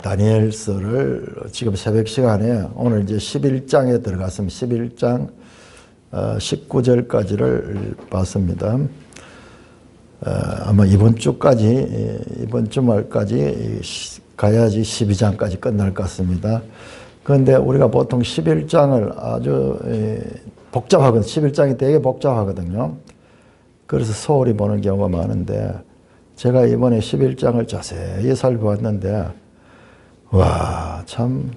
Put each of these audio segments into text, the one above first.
다니엘서를 지금 새벽 시간에 오늘 이제 11장에 들어갔습니다. 11장 19절까지를 봤습니다. 아마 이번 주말까지 가야지 12장까지 끝날 것 같습니다. 그런데 우리가 보통 11장을 아주 복잡하거든요. 11장이 되게 복잡하거든요. 그래서 소홀히 보는 경우가 많은데 제가 이번에 11장을 자세히 살펴봤는데 와, 참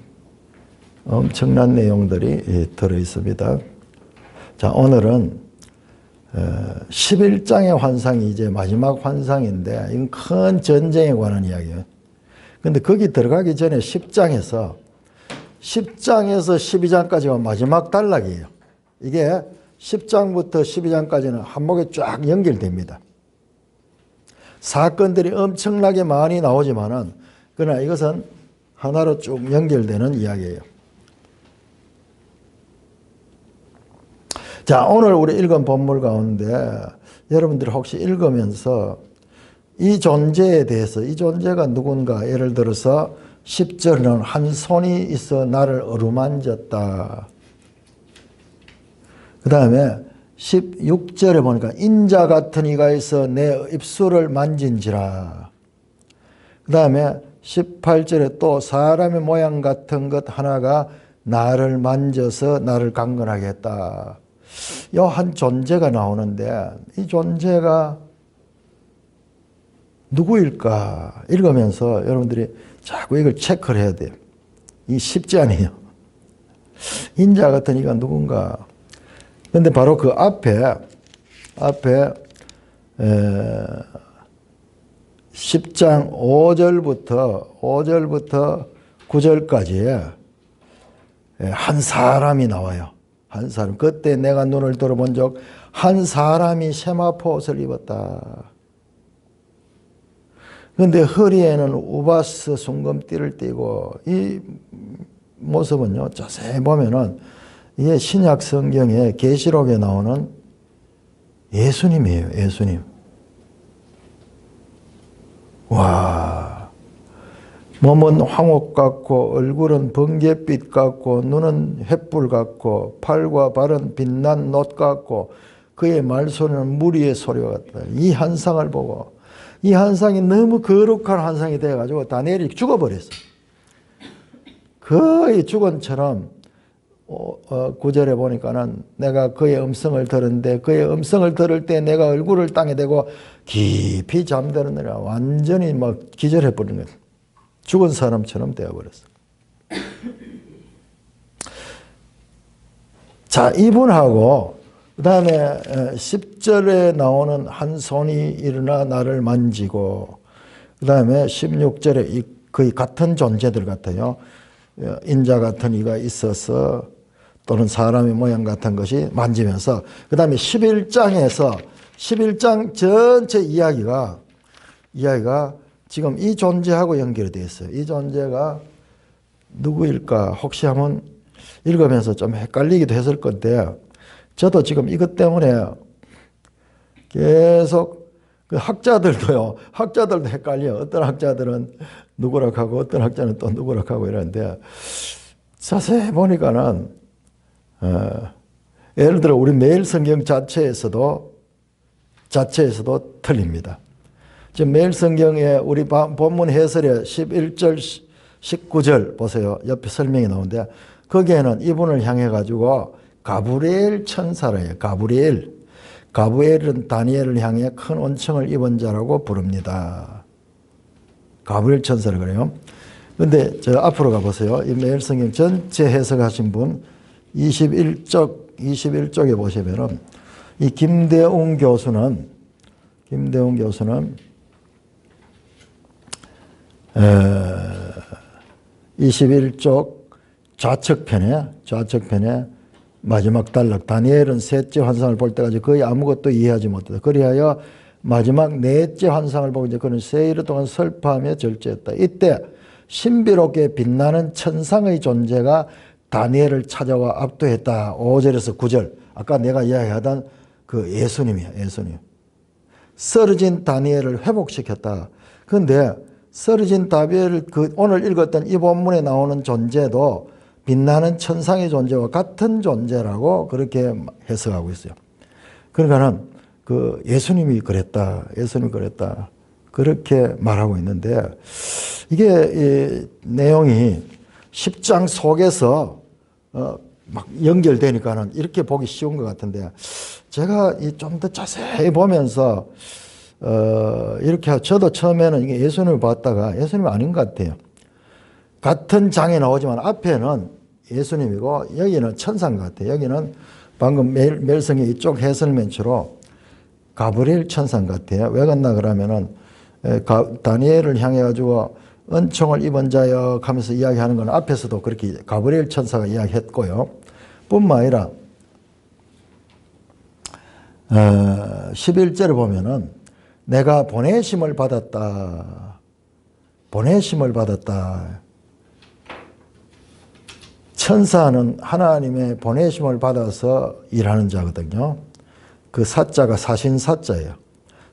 엄청난 내용들이 들어있습니다. 자, 오늘은 11장의 환상이 이제 마지막 환상인데 이건 큰 전쟁에 관한 이야기예요. 근데 거기 들어가기 전에 10장에서 12장까지가 마지막 단락이에요. 이게 10장부터 12장까지는 한목에 쫙 연결됩니다. 사건들이 엄청나게 많이 나오지만은 그러나 이것은 하나로 쭉 연결되는 이야기예요. 자, 오늘 우리 읽은 본문 가운데 여러분들이 혹시 읽으면서 이 존재에 대해서 이 존재가 누군가 예를 들어서 10절은 한 손이 있어 나를 어루만졌다. 그 다음에 16절에 보니까 인자 같은 이가 있어 내 입술을 만진지라. 그 다음에 18절에 또 사람의 모양 같은 것 하나가 나를 만져서 나를 강건하게 했다. 이 한 존재가 나오는데 이 존재가 누구일까 읽으면서 여러분들이 자꾸 이걸 체크를 해야 돼요. 이 쉽지 않아요. 인자 같은 이가 누군가. 그런데 바로 그 앞에 10장 5절부터 9절까지에 한 사람이 나와요. 한 사람. 그때 내가 눈을 들어본 적 한 사람이 세마포 옷을 입었다. 그런데 허리에는 우바스 순금띠를 띠고 이 모습은요 자세히 보면은 이게 신약 성경에 계시록에 나오는 예수님이에요. 예수님. 와, 몸은 황옥 같고 얼굴은 번갯빛 같고 눈은 횃불 같고 팔과 발은 빛난 놋 같고 그의 말소리는 무리의 소리와 같다. 이 환상을 보고 이 환상이 너무 거룩한 환상이 돼가지고 다니엘이 죽어버렸어. 거의 죽은처럼 9절에 보니까는 내가 그의 음성을 들었는데 그의 음성을 들을 때 내가 얼굴을 땅에 대고 깊이 잠드느라 완전히 막 기절해버린 거예요. 죽은 사람처럼 되어버렸어. 자, 이분하고 그 다음에 10절에 나오는 한 손이 일어나 나를 만지고 그 다음에 16절에 거의 같은 존재들 같아요. 인자 같은 이가 있어서 또는 사람의 모양 같은 것이 만지면서 그 다음에 11장 전체 이야기가 지금 이 존재하고 연결이 되어 있어요. 이 존재가 누구일까 혹시 한번 읽으면서 좀 헷갈리기도 했을 건데 저도 지금 이것 때문에 계속 그 학자들도 헷갈려요. 어떤 학자들은 누구라 하고 어떤 학자는 또 누구라 하고 이러는데 자세히 보니까는 예를 들어 우리 매일 성경 자체에서도 틀립니다. 지금 매일 성경에 우리 본문 해설에 11절 19절 보세요. 옆에 설명이 나오는데 거기에는 이분을 향해 가지고 가브리엘 천사래요. 가브리엘은 다니엘을 향해 큰 은총을 입은 자라고 부릅니다. 가브리엘 천사를 그래요. 그런데 저 앞으로 가보세요. 이 매일 성경 전체 해석하신 분 21쪽에 보시면은 이 김대웅 교수는 21쪽 좌측편에 마지막 단락 다니엘은 셋째 환상을 볼 때까지 거의 아무것도 이해하지 못했다. 그리하여 마지막 넷째 환상을 보고 이제 그는 세일 동안 슬퍼하며 절제했다. 이때 신비롭게 빛나는 천상의 존재가 다니엘을 찾아와 압도했다. 5절에서 9절. 아까 내가 이야기하던 그 예수님이야. 예수님. 쓰러진 다니엘을 회복시켰다. 그런데 쓰러진 다비엘 오늘 읽었던 이 본문에 나오는 존재도 빛나는 천상의 존재와 같은 존재라고 그렇게 해석하고 있어요. 그러니까는 예수님이 그랬다. 예수님이 그랬다. 그렇게 말하고 있는데 이게 이 내용이 10장 속에서 막 연결되니까는 이렇게 보기 쉬운 것 같은데 제가 좀 더 자세히 보면서 이렇게 저도 처음에는 이게 예수님을 봤다가 예수님이 아닌 것 같아요. 같은 장에 나오지만 앞에는 예수님이고 여기는 천사인 것 같아요. 여기는 방금 멜성의 이쪽 해설멘트로 가브리엘 천사인 것 같아요. 왜 그랬나 그러면은 다니엘을 향해 가지고 은총을 입은 자여 하면서 이야기하는 건 앞에서도 그렇게 가브리엘 천사가 이야기했고요. 뿐만 아니라 11절을 보면은 내가 보내심을 받았다. 보내심을 받았다. 천사는 하나님의 보내심을 받아서 일하는 자거든요. 그 사자가 사신사자예요.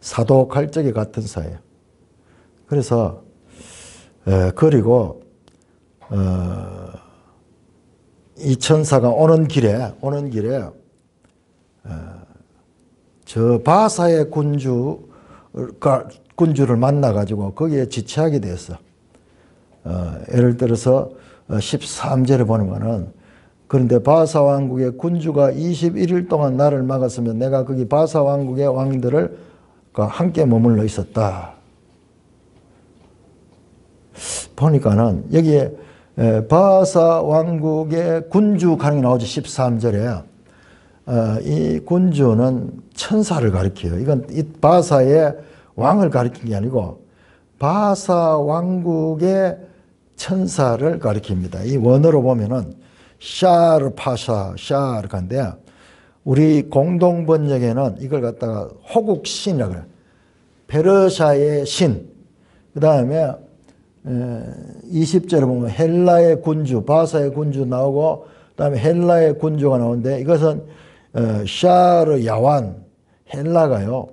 사도 갈적이 같은 사예요. 그래서 그리고 이 천사가 오는 길에 저 바사의 군주를 만나가지고 거기에 지체하게 됐어. 예를 들어서 13절에 보면은 그런데 바사 왕국의 군주가 21일 동안 나를 막았으면 내가 거기 바사 왕국의 왕들을 함께 머물러 있었다. 보니까는 여기에 바사 왕국의 군주 가능이 나오죠. 13절에 이 군주는 천사를 가리켜요. 이건 이 바사의 왕을 가리킨 게 아니고 바사 왕국의 천사를 가리킵니다. 이 원어로 보면은 샤르 파샤 샤르간데 우리 공동 번역에는 이걸 갖다가 호국신이라고 그래요. 페르시아의 신. 그다음에 20절에 보면 헬라의 군주, 바사의 군주 나오고 그다음에 헬라의 군주가 나오는데 이것은 샤르 야완. 헬라가요.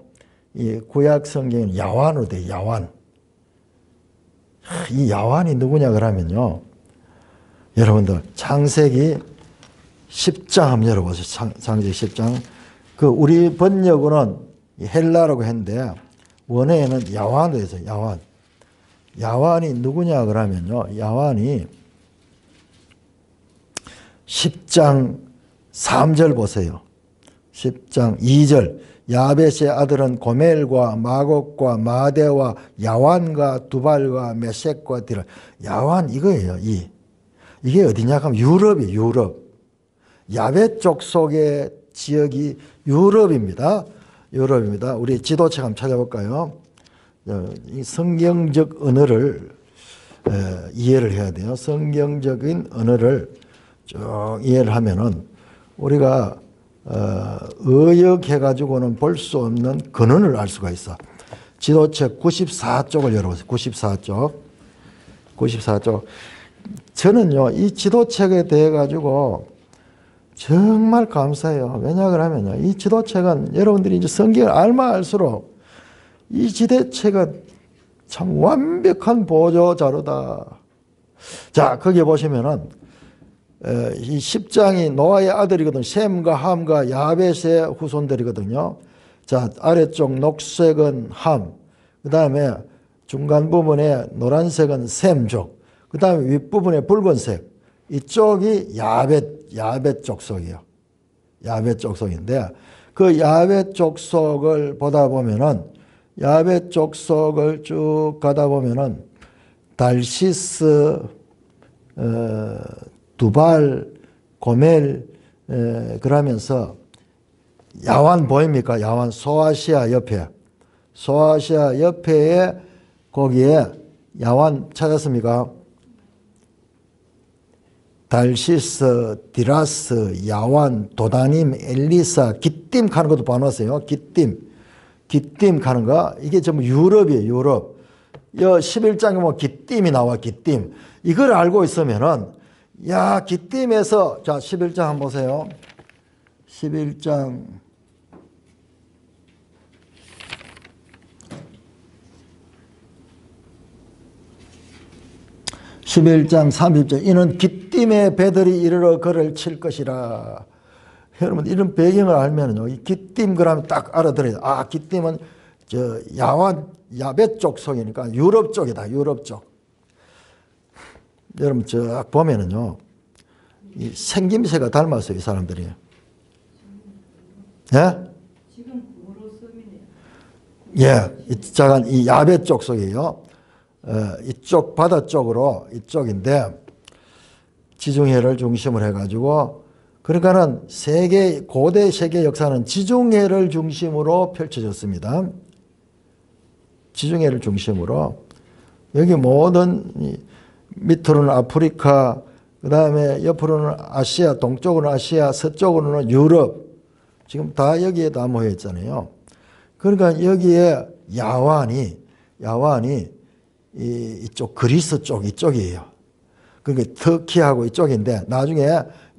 이 구약 성경은 야완으로 돼. 야완. 이 야완이 누구냐 그러면요. 여러분들 창세기 10장 한번 열어보세요. 창세기 10장. 우리 번역으로는 헬라라고 했는데 원어에는 야완으로 되어 있어요. 야완. 야완이 누구냐 그러면요. 야완이 10장 3절 보세요. 10장 2절. 야벳의 아들은 고멜과 마곡과 마대와 야완과 두발과 메섹과 디라. 야완 이거예요. 이게 어디냐 하면 유럽이에요. 유럽. 야벳 족속의 지역이 유럽입니다. 유럽입니다. 우리 지도책 한번 찾아볼까요? 이 성경적 언어를 이해를 해야 돼요. 성경적인 언어를 쭉 이해를 하면은 우리가 의역해가지고는 볼 수 없는 근원을 알 수가 있어. 지도책 94쪽을 열어보세요. 94쪽. 94쪽. 저는요, 이 지도책에 대해 가지고 정말 감사해요. 왜냐 그러면요, 이 지도책은 여러분들이 이제 성경을 알면 알수록 이 지도책은 참 완벽한 보조 자료다. 자, 거기에 보시면은 이 10장이 노아의 아들이거든요. 셈과 함과 야벳의 후손들이거든요. 자, 아래쪽 녹색은 함, 그 다음에 중간 부분에 노란색은 셈족, 그 다음에 윗부분에 붉은색, 이쪽이 야벳 족속이에요. 야벳 족속인데 그 야벳 족속을 보다 보면은 야벳 족속을 쭉 가다 보면은 달시스, 두발, 고멜, 그러면서 야완 보입니까? 야완 소아시아 옆에. 소아시아 옆에에 거기에 야완 찾았습니까? 달시스, 디라스, 야완, 도다님, 엘리사, 기띔 가는 것도 봐놨어요. 기띔 가는 거. 이게 전부 유럽이에요. 유럽. 11장에 보면 기띔이 나와. 기띔. 이걸 알고 있으면은 야, 기띔에서 자 11장 한번 보세요. 11장 11장 30절 이는 기띔의 배들이 이르러 그를 칠 것이라. 여러분 이런 배경을 알면요, 이 기띔 그러면 딱 알아들어요. 아, 기띔은 저 야베 쪽 속이니까 유럽 쪽이다. 유럽 쪽. 여러분 저 보면은요, 이 생김새가 닮았어요, 이 사람들이. 예? 지금 구로 섬이네요. 예, 작은 이 야베 쪽 속이에요. 이쪽 바다 쪽으로 이쪽인데 지중해를 중심으로 해가지고, 그러니까는 고대 세계 역사는 지중해를 중심으로 펼쳐졌습니다. 지중해를 중심으로. 여기 모든 밑으로는 아프리카, 그 다음에 옆으로는 아시아, 동쪽으로는 아시아, 서쪽으로는 유럽, 지금 다 여기에 다 모여 있잖아요. 그러니까 여기에 야완이 이쪽 그리스 쪽 이쪽이에요. 그러니까 터키하고 이쪽인데 나중에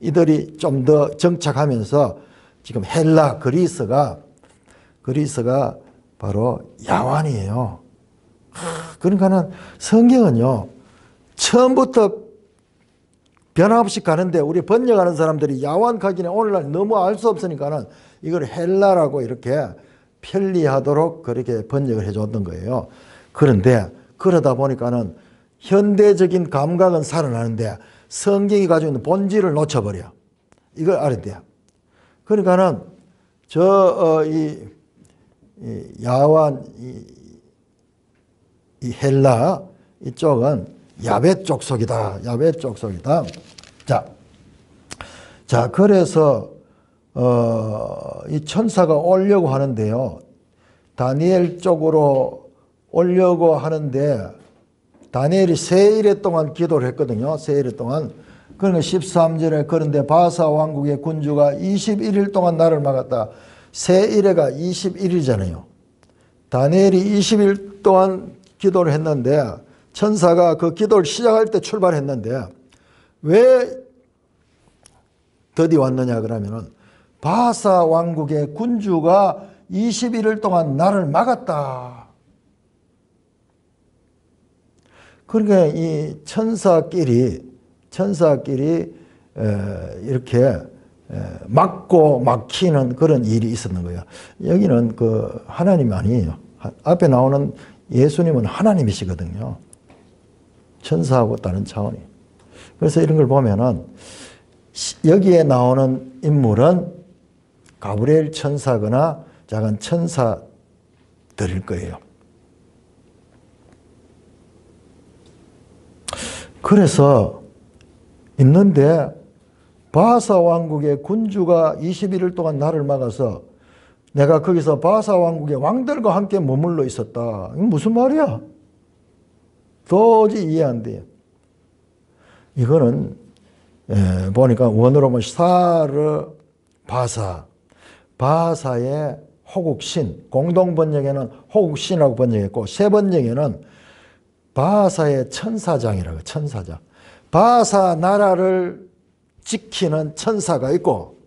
이들이 좀 더 정착하면서 지금 헬라, 그리스가 바로 야완이에요. 그러니까는 성경은요, 처음부터 변함없이 가는데 우리 번역하는 사람들이 야완 가기는 오늘날 너무 알 수 없으니까는 이걸 헬라라고 이렇게 편리하도록 그렇게 번역을 해줬던 거예요. 그런데 그러다 보니까는 현대적인 감각은 살아나는데 성경이 가지고 있는 본질을 놓쳐버려. 이걸 알아야 돼요. 그러니까는 이 야완, 이 헬라 이쪽은 야베 쪽 속이다. 야베 쪽 속이다. 자, 그래서 이 천사가 오려고 하는데요, 다니엘 쪽으로 오려고 하는데 다니엘이 세일에 동안 기도를 했거든요. 세일에 동안. 그러니까 13절에 그런데 바사 왕국의 군주가 21일 동안 나를 막았다. 세일에가 21일이잖아요. 다니엘이 20일 동안 기도를 했는데 천사가 그 기도를 시작할 때 출발했는데 왜 드디어 왔느냐 그러면은 바사 왕국의 군주가 21일 동안 나를 막았다. 그러니까 이 천사끼리 이렇게 막고 막히는 그런 일이 있었는 거예요. 여기는 그 하나님이 아니에요. 앞에 나오는 예수님은 하나님이시거든요. 천사하고 다른 차원이. 그래서 이런 걸 보면은 여기에 나오는 인물은 가브리엘 천사거나 작은 천사들일 거예요. 그래서 있는데 바사 왕국의 군주가 21일 동안 나를 막아서 내가 거기서 바사 왕국의 왕들과 함께 머물러 있었다. 이건 무슨 말이야? 도저히 이해 안 돼요. 이거는 보니까 원어로 보면 사르 바사의 호국신, 공동 번역에는 호국신이라고 번역했고 세 번역에는 바사의 천사장이라고, 천사장. 바사 나라를 지키는 천사가 있고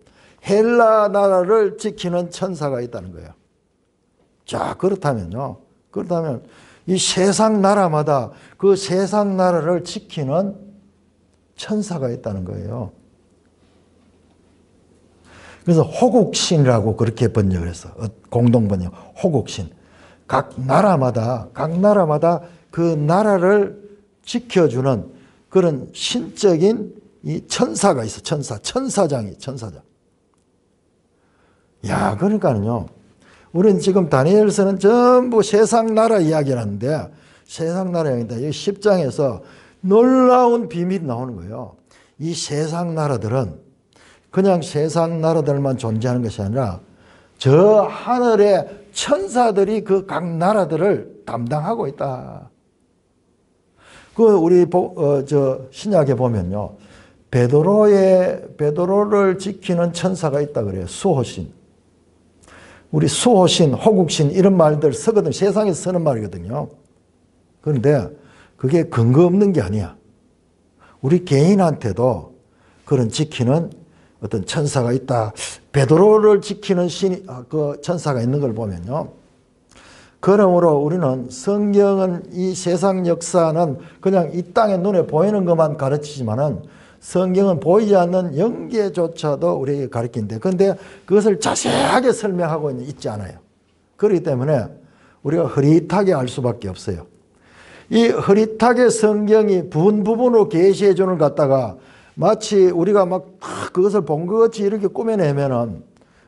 헬라 나라를 지키는 천사가 있다는 거예요. 자, 그렇다면 이 세상 나라마다 그 세상 나라를 지키는 천사가 있다는 거예요. 그래서 호국신이라고 그렇게 번역을 했어. 공동 번역, 호국신. 각 나라마다 그 나라를 지켜주는 그런 신적인 이 천사가 있어. 천사장. 야, 그러니까요. 우리는 지금 다니엘서는 전부 세상 나라 이야기를 하는데 세상 나라 이야기인데 여기 10장에서 놀라운 비밀이 나오는 거예요. 이 세상 나라들은 그냥 세상 나라들만 존재하는 것이 아니라 저 하늘의 천사들이 그 각 나라들을 담당하고 있다. 우리 신약에 보면요, 베드로를 지키는 천사가 있다 그래요. 수호신. 우리 수호신, 호국신 이런 말들 쓰거든. 세상에서 쓰는 말이거든요. 그런데 그게 근거 없는 게 아니야. 우리 개인한테도 그런 지키는 어떤 천사가 있다. 베드로를 지키는 그 천사가 있는 걸 보면요, 그러므로 우리는 성경은 이 세상 역사는 그냥 이 땅에 눈에 보이는 것만 가르치지만은 성경은 보이지 않는 영계조차도 우리에게 가르치는데 그런데 그것을 자세하게 설명하고 있지 않아요. 그렇기 때문에 우리가 흐릿하게 알 수밖에 없어요. 이 흐릿하게 성경이 부분부분으로 계시해 주는 것 갖다가 마치 우리가 막 그것을 본 것 같이 이렇게 꾸며내면은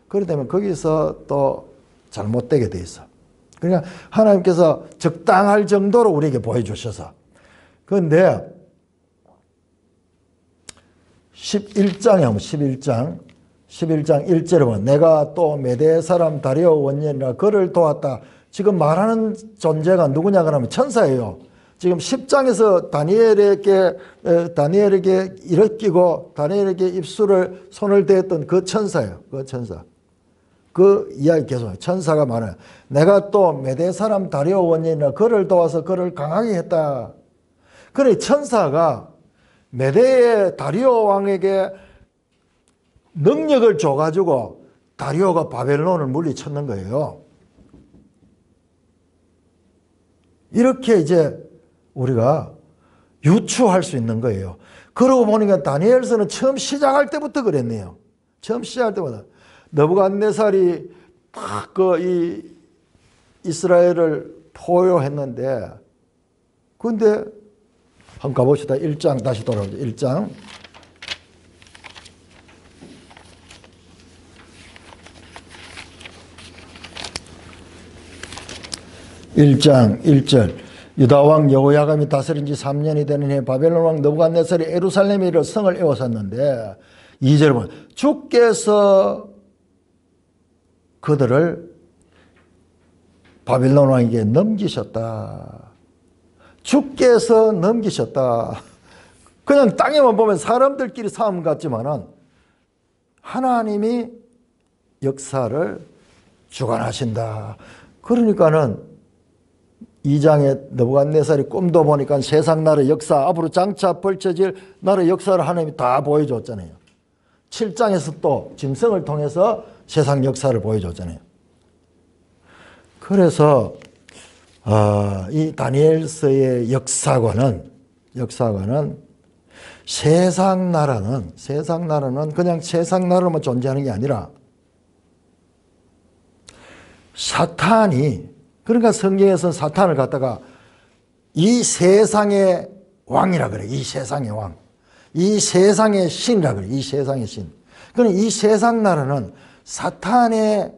그렇기 때문에 거기서 또 잘못되게 돼 있어. 그러니까 하나님께서 적당할 정도로 우리에게 보여주셔서. 그런데 11장에 하면 11장 1절에 보면 내가 또 메대 사람 다리오 원년이라 그를 도왔다. 지금 말하는 존재가 누구냐 그러면 천사예요. 지금 10장에서 다니엘에게 일으키고 다니엘에게 입술을 손을 대었던 그 천사예요. 그 천사. 그 이야기 계속 천사가 말해요. 내가 또 메대 사람 다리오 원년이라 그를 도와서 그를 강하게 했다. 그래 천사가 메대의 다리오 왕에게 능력을 줘가지고 다리오가 바벨론을 물리쳤는 거예요. 이렇게 이제 우리가 유추할 수 있는 거예요. 그러고 보니까 다니엘서는 처음 시작할 때부터 그랬네요. 처음 시작할 때마다 느부갓네살이 딱 이 이스라엘을 포효했는데 근데 한번 가봅시다. 1장 다시 돌아오죠. 1장 1절 유다왕 여호야김이 다스린 지 3년이 되는 해 바벨론 왕 느부갓네살이 예루살렘에 이르러 성을 에워쌌는데 2절 보면 주께서 그들을 바벨론 왕에게 넘기셨다. 주께서 넘기셨다. 그냥 땅에만 보면 사람들끼리 싸움 같지만은 하나님이 역사를 주관하신다. 그러니까는 2장에 느부갓네살이 꿈도 보니까 세상 나라의 역사 앞으로 장차 펼쳐질 나라의 역사를 하나님이 다 보여줬잖아요. 7장에서 또 짐승을 통해서 세상 역사를 보여줬잖아요. 그래서 이 다니엘서의 역사관은 세상 나라는 그냥 세상 나라로만 존재하는 게 아니라 사탄이 그러니까 성경에서는 사탄을 갖다가 이 세상의 왕이라 그래. 이 세상의 왕. 이 세상의 신이라 그래. 이 세상의 신. 그러니까 이 세상 나라는 사탄의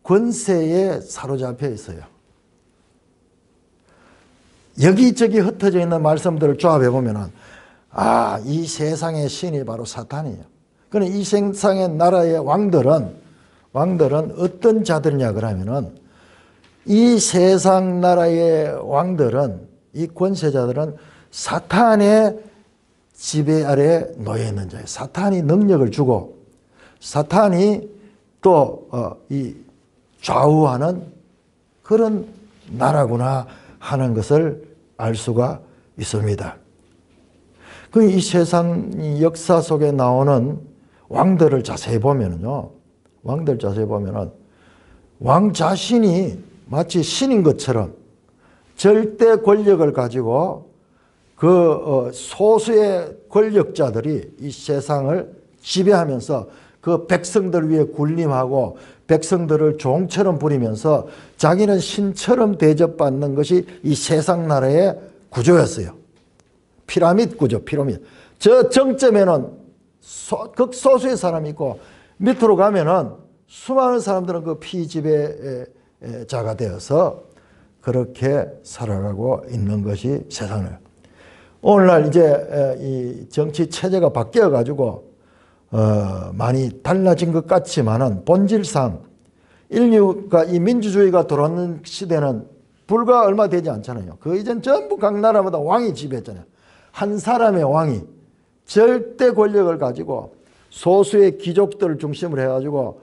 권세에 사로잡혀 있어요. 여기저기 흩어져 있는 말씀들을 조합해 보면은 이 세상의 신이 바로 사탄이에요. 그러니까 이 세상의 나라의 왕들은 어떤 자들이냐 그러면은 이 세상 나라의 왕들은 이 권세자들은 사탄의 지배 아래 놓여 있는 자예요. 사탄이 능력을 주고 사탄이 또 이 좌우하는 그런 나라구나 하는 것을 알 수가 있습니다. 이 세상 역사 속에 나오는 왕들을 자세히 보면은요. 왕 자신이 마치 신인 것처럼 절대 권력을 가지고 그 소수의 권력자들이 이 세상을 지배하면서 그 백성들 위에 군림하고 백성들을 종처럼 부리면서 자기는 신처럼 대접받는 것이 이 세상 나라의 구조였어요. 피라미드 구조, 피라미드. 저 정점에는 극소수의 사람이 있고 밑으로 가면은 수많은 사람들은 그 피지배자가 되어서 그렇게 살아가고 있는 것이 세상을. 오늘날 이제 이 정치 체제가 바뀌어 가지고 많이 달라진 것 같지만은 본질상 인류가 이 민주주의가 들어오는 시대는 불과 얼마 되지 않잖아요. 그 이전 전부 각 나라마다 왕이 지배했잖아요. 한 사람의 왕이 절대 권력을 가지고 소수의 귀족들을 중심으로 해가지고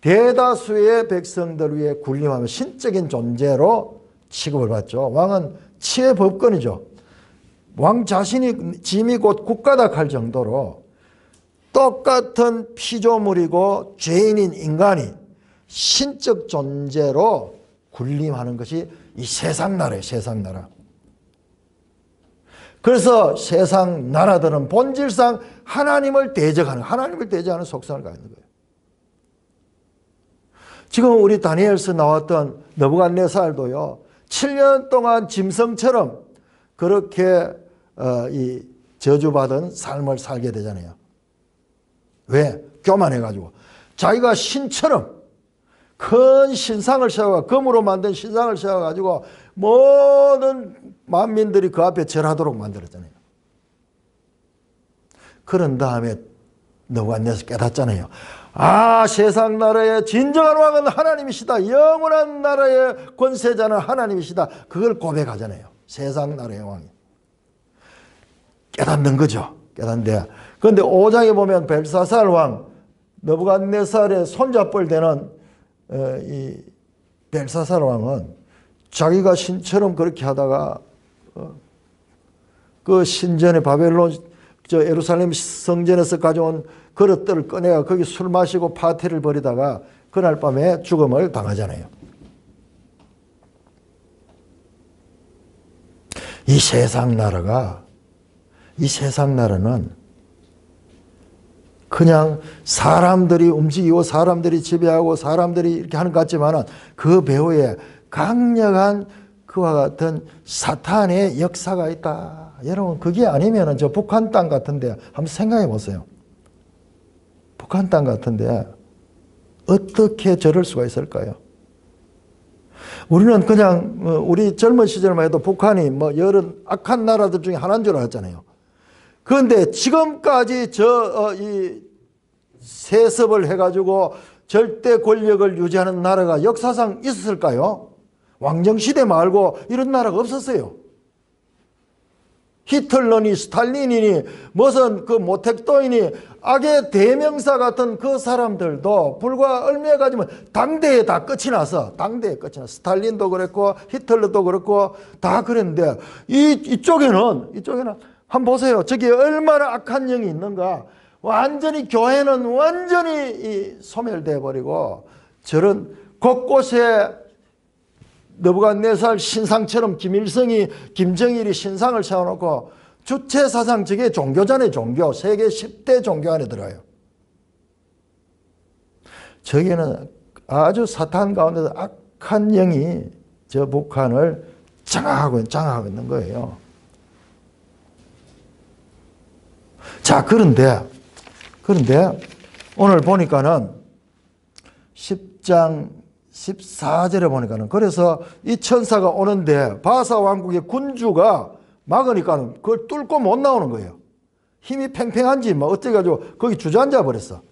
대다수의 백성들 위에 군림하며 신적인 존재로 취급을 받죠. 왕은 치의 법권이죠. 왕 자신이 짐이 곧 국가다 할 정도로 똑같은 피조물이고 죄인인 인간이 신적 존재로 군림하는 것이 이 세상 나라예요. 세상 나라. 그래서 세상 나라들은 본질상 하나님을 대적하는 속성을 가지고 있는 거예요. 지금 우리 다니엘서 나왔던 느부갓네살도요, 7년 동안 짐승처럼 그렇게 이 저주받은 삶을 살게 되잖아요. 왜? 교만해가지고. 자기가 신처럼 큰 신상을 세워가, 금으로 만든 신상을 세워가지고 모든 만민들이 그 앞에 절하도록 만들었잖아요. 그런 다음에 느부갓네살 깨닫잖아요. 아, 세상 나라의 진정한 왕은 하나님이시다. 영원한 나라의 권세자는 하나님이시다. 그걸 고백하잖아요. 세상 나라의 왕이. 깨닫는 거죠. 깨닫는데. 그런데 5장에 보면 벨사살 왕, 느부갓네살의 손잡벌 되는 이 벨사살 왕은 자기가 신처럼 그렇게 하다가 그 신전에 바벨론 예루살렘 성전에서 가져온 그릇들을 꺼내가 거기 술 마시고 파티를 벌이다가 그날 밤에 죽음을 당하잖아요. 이 세상 나라는 그냥 사람들이 움직이고 사람들이 지배하고 사람들이 이렇게 하는 것 같지만 그 배후에 강력한 그와 같은 사탄의 역사가 있다. 여러분, 그게 아니면 저 북한 땅 같은데 한번 생각해 보세요. 북한 땅 같은데 어떻게 저럴 수가 있을까요? 우리는 그냥 우리 젊은 시절만 해도 북한이 뭐 여러 악한 나라들 중에 하나인 줄 알았잖아요. 그런데 지금까지 이 세습을 해가지고 절대 권력을 유지하는 나라가 역사상 있었을까요? 왕정시대 말고 이런 나라가 없었어요. 히틀러니 스탈린이니 무슨 그 모택도이니 악의 대명사 같은 그 사람들도 불과 얼마 가지면 당대에 다 끝이 나서 당대에 끝이 나서 스탈린도 그랬고 히틀러도 그렇고 다 그랬는데 이쪽에는 한번 보세요. 저기 얼마나 악한 영이 있는가. 완전히 교회는 완전히 소멸돼 버리고 저런 곳곳에 느부갓네살 신상처럼 김정일이 신상을 세워놓고 주체사상 저게 종교잖아요. 종교. 세계 10대 종교 안에 들어요. 저기는 아주 사탄 가운데서 악한 영이 저 북한을 장악하고 있는 거예요. 자, 그런데 오늘 보니까는 10장 14절에 보니까는 그래서 이 천사가 오는데 바사 왕국의 군주가 막으니까는 그걸 뚫고 못 나오는 거예요. 힘이 팽팽한지 뭐 어째가지고 거기 주저앉아 버렸어.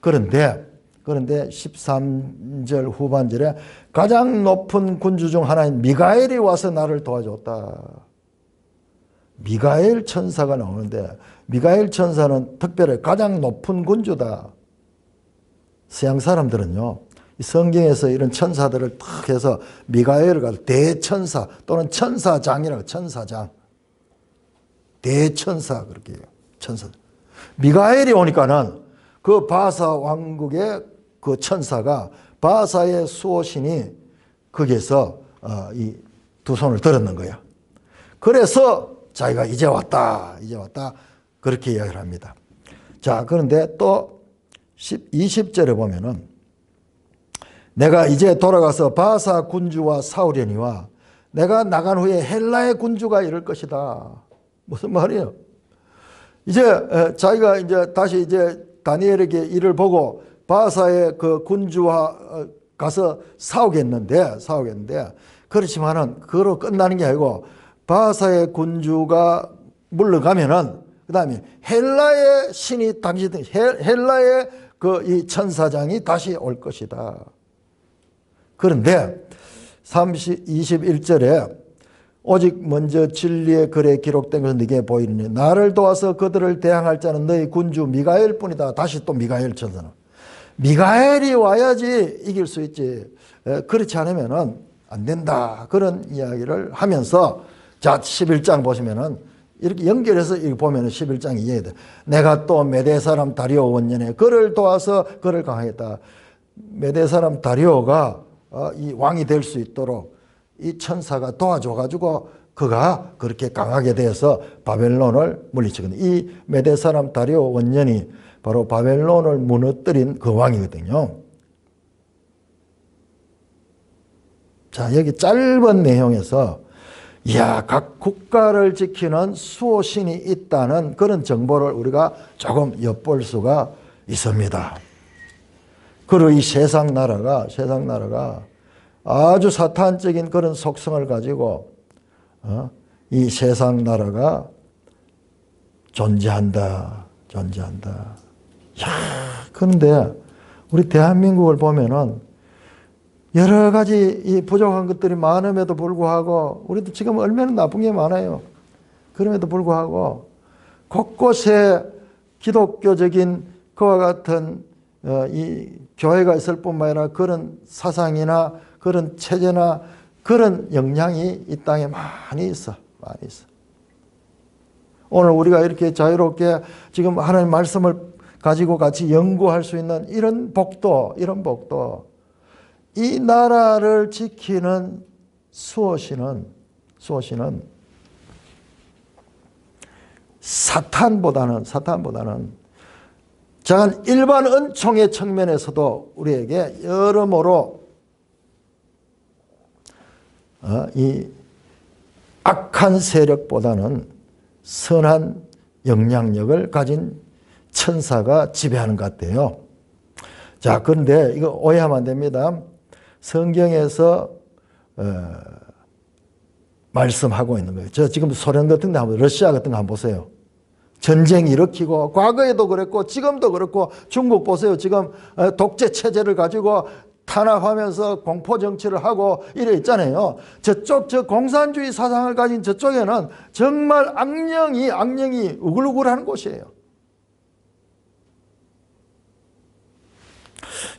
그런데 13절 후반절에 가장 높은 군주 중 하나인 미가엘이 와서 나를 도와줬다. 미가엘 천사가 나오는데 미가엘 천사는 특별히 가장 높은 군주다. 서양 사람들은요, 이 성경에서 이런 천사들을 탁 해서 미가엘을 가지고 대천사 또는 천사장이라고, 천사장. 대천사 그렇게 해요. 천사. 미가엘이 오니까는 그 바사 왕국의 그 천사가 바사의 수호신이 거기에서 이 두 손을 들었는 거야. 그래서 자기가 이제 왔다 그렇게 이야기를 합니다. 자, 그런데 또 20절에 보면은 내가 이제 돌아가서 바사 군주와 싸우려니와 내가 나간 후에 헬라의 군주가 이럴 것이다. 무슨 말이에요? 이제 자기가 이제 다시 이제 다니엘에게 이를 보고 바사의 그 군주와 가서 싸우겠는데 그렇지만은 그거로 끝나는 게 아니고 바사의 군주가 물러가면은 그 다음에 헬라의 신이 당시 헬라의 그 이 천사장이 다시 올 것이다. 그런데 21절에 오직 먼저 진리의 글에 기록된 것은 네게 보이느니 나를 도와서 그들을 대항할 자는 너희 군주 미가엘 뿐이다. 다시 또 미가엘 천사는. 미가엘이 와야지 이길 수 있지. 그렇지 않으면은 안 된다. 그런 이야기를 하면서 자, 11장 보시면은 이렇게 연결해서 이렇게 보면은 11장이 이해돼. 내가 또 메대 사람 다리오 원년에 그를 도와서 그를 강하겠다. 메대 사람 다리오가 이 왕이 될 수 있도록 이 천사가 도와줘가지고 그가 그렇게 강하게 되어서 바벨론을 물리치거든요. 이 메대 사람 다리오 원년이 바로 바벨론을 무너뜨린 그 왕이거든요. 자, 여기 짧은 내용에서 각 국가를 지키는 수호신이 있다는 그런 정보를 우리가 조금 엿볼 수가 있습니다. 그리고 이 세상 나라가 아주 사탄적인 그런 속성을 가지고 이 세상 나라가 존재한다. 그런데 우리 대한민국을 보면은 여러 가지 이 부족한 것들이 많음에도 불구하고 우리도 지금 얼마나 나쁜 게 많아요. 그럼에도 불구하고 곳곳에 기독교적인 그와 같은 이 교회가 있을 뿐만 아니라 그런 사상이나 그런 체제나 그런 영향이 이 땅에 많이 있어. 오늘 우리가 이렇게 자유롭게 지금 하나님 말씀을 가지고 같이 연구할 수 있는 이런 복도 이 나라를 지키는 수호신은 사탄보다는 자, 일반 은총의 측면에서도 우리에게 여러모로 이 악한 세력보다는 선한 영향력을 가진 천사가 지배하는 것 같아요. 자, 그런데 이거 오해하면 안 됩니다. 성경에서 말씀하고 있는 거예요. 저 지금 소련 같은 데 한번, 러시아 같은 거 한번 보세요. 전쟁 일으키고 과거에도 그랬고 지금도 그렇고 중국 보세요. 지금 독재 체제를 가지고 탄압하면서 공포 정치를 하고 이래 있잖아요. 저쪽 저 공산주의 사상을 가진 저쪽에는 정말 악령이 우글우글하는 곳이에요.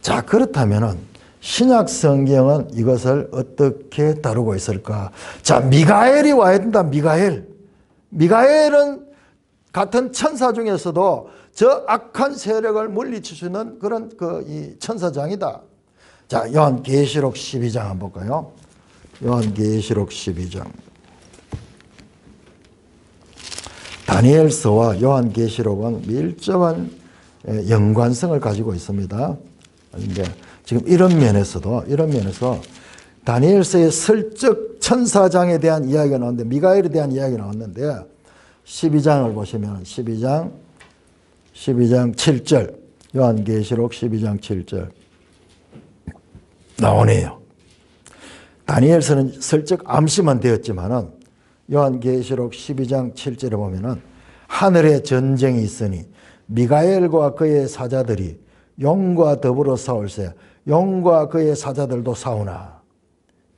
자, 그렇다면은 신약 성경은 이것을 어떻게 다루고 있을까? 자, 미가엘이 와야 된다. 미가엘은 같은 천사 중에서도 저 악한 세력을 물리칠 수 있는 그런 이 천사장이다. 자, 요한계시록 12장 한번 볼까요? 요한계시록 12장. 다니엘서와 요한계시록은 밀접한 연관성을 가지고 있습니다. 그런데 지금 이런 면에서 다니엘서의 슬쩍 천사장에 대한 이야기가 나오는데, 미가엘에 대한 이야기가 나왔는데 12장을 보시면 12장 7절, 요한계시록 12장 7절 나오네요. 다니엘서는 슬쩍 암시만 되었지만은 요한계시록 12장 7절에 보면은 하늘에 전쟁이 있으니 미가엘과 그의 사자들이 용과 더불어 싸울세 용과 그의 사자들도 싸우나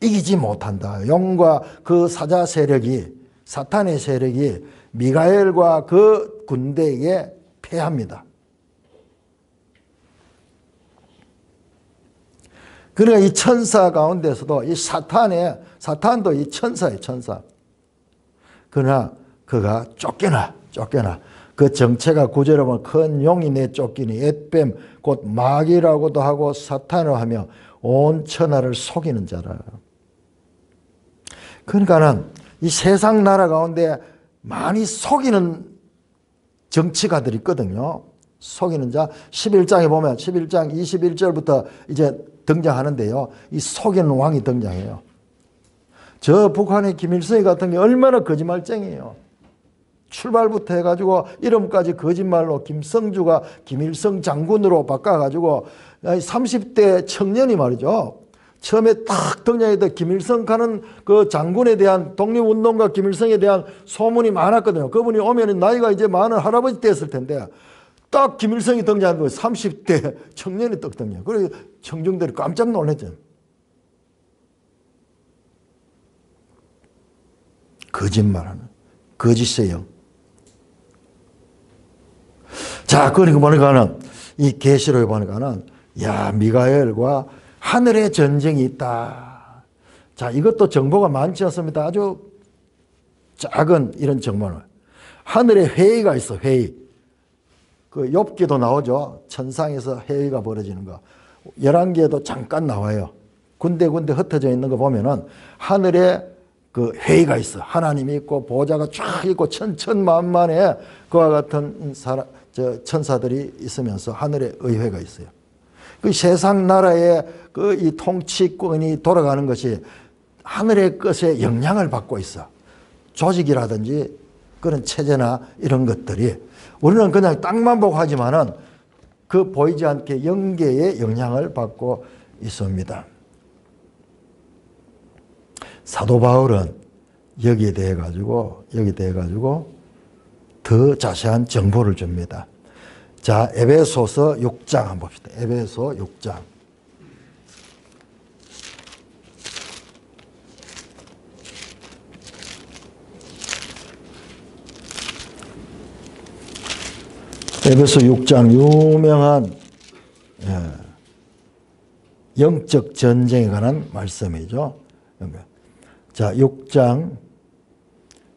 이기지 못한다. 용과 그 사자 세력이, 사탄의 세력이 미가엘과 그 군대에게 패합니다. 그러니까 이 천사 가운데서도 이 사탄도 이 천사예요, 천사. 그러나 그가 쫓겨나. 그 정체가 구절에 보면 큰 용이 내쫓기니 엣뱀 곧 마귀라고도 하고 사탄을 하며 온 천하를 속이는 자라. 그러니까는 이 세상 나라 가운데 많이 속이는 정치가들이 있거든요. 속이는 자 11장에 보면 11장 21절부터 이제 등장하는데요. 이 속이는 왕이 등장해요. 저 북한의 김일성이 같은 게 얼마나 거짓말쟁이에요. 출발부터 해가지고 이름까지 거짓말로 김성주가 김일성 장군으로 바꿔가지고 30대 청년이 말이죠. 처음에 딱 등장했던 김일성 가는 그 장군에 대한 독립운동가 김일성에 대한 소문이 많았거든요. 그분이 오면 나이가 이제 많은 할아버지 됐을 텐데 딱 김일성이 등장한 거예요. 30대 청년이 딱 등장. 그래서 청중들이 깜짝 놀랐죠. 거짓말하는 거짓의 영. 자, 그러니까 보니까는 이 계시록에 보니까는 미가엘과 하늘의 전쟁이 있다. 자, 이것도 정보가 많지 않습니다. 아주 작은 이런 정보는 하늘에 회의가 있어. 회의. 그 욥기도 나오죠. 천상에서 회의가 벌어지는 거. 11개도 잠깐 나와요. 군데군데 흩어져 있는 거 보면은 하늘에 그 회의가 있어. 하나님이 있고 보좌가 쫙 있고 천천만만에 그와 같은 천사들이 있으면서 하늘에 의회가 있어요. 그 세상 나라의 그 이 통치권이 돌아가는 것이 하늘의 것에 영향을 받고 있어. 조직이라든지 그런 체제나 이런 것들이 우리는 그냥 땅만 보고 하지만은 그 보이지 않게 영계의 영향을 받고 있습니다. 사도 바울은 여기에 대해 가지고 더 자세한 정보를 줍니다. 자, 에베소서 6장 한번 봅시다. 에베소 6장. 에베소 6장 유명한 영적 전쟁에 관한 말씀이죠. 자, 6장